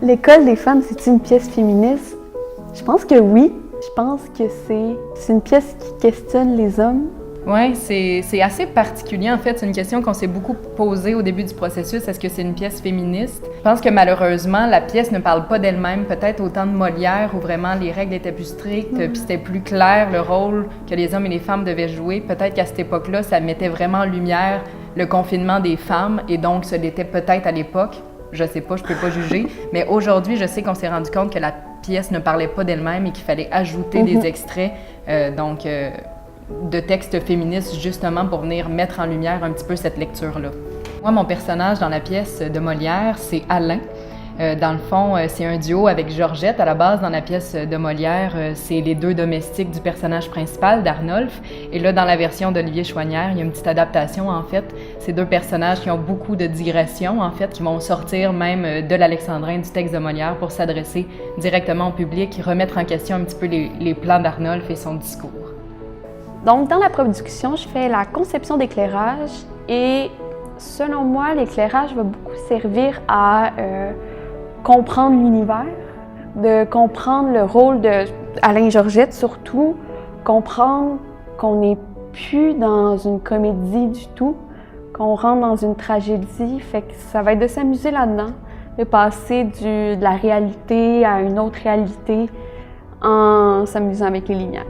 L'école des femmes, c'est une pièce féministe? Je pense que oui. Je pense que c'est une pièce qui questionne les hommes. Oui, c'est assez particulier en fait. C'est une question qu'on s'est beaucoup posée au début du processus. Est-ce que c'est une pièce féministe? Je pense que malheureusement, la pièce ne parle pas d'elle-même. Peut-être au temps de Molière où vraiment les règles étaient plus strictes, puis c'était plus clair le rôle que les hommes et les femmes devaient jouer. Peut-être qu'à cette époque-là, ça mettait vraiment en lumière le confinement des femmes et donc ce l'était peut-être à l'époque. Je sais pas, je peux pas juger. Mais aujourd'hui, je sais qu'on s'est rendu compte que la pièce ne parlait pas d'elle-même et qu'il fallait ajouter des extraits. De textes féministes justement pour venir mettre en lumière un petit peu cette lecture-là. Moi, mon personnage dans la pièce de Molière, c'est Alain. Dans le fond, c'est un duo avec Georgette. À la base, dans la pièce de Molière, c'est les deux domestiques du personnage principal, d'Arnolphe. Et là, dans la version d'Olivier Chouanière, il y a une petite adaptation, en fait. C'est deux personnages qui ont beaucoup de digressions, en fait, qui vont sortir même de l'alexandrin du texte de Molière pour s'adresser directement au public, remettre en question un petit peu les plans d'Arnolphe et son discours. Donc, dans la production, je fais la conception d'éclairage et selon moi, l'éclairage va beaucoup servir à comprendre l'univers, de comprendre le rôle d'Alain Georgette surtout, comprendre qu'on n'est plus dans une comédie du tout, qu'on rentre dans une tragédie, fait que ça va être de s'amuser là-dedans, de passer de la réalité à une autre réalité en s'amusant avec les lumières.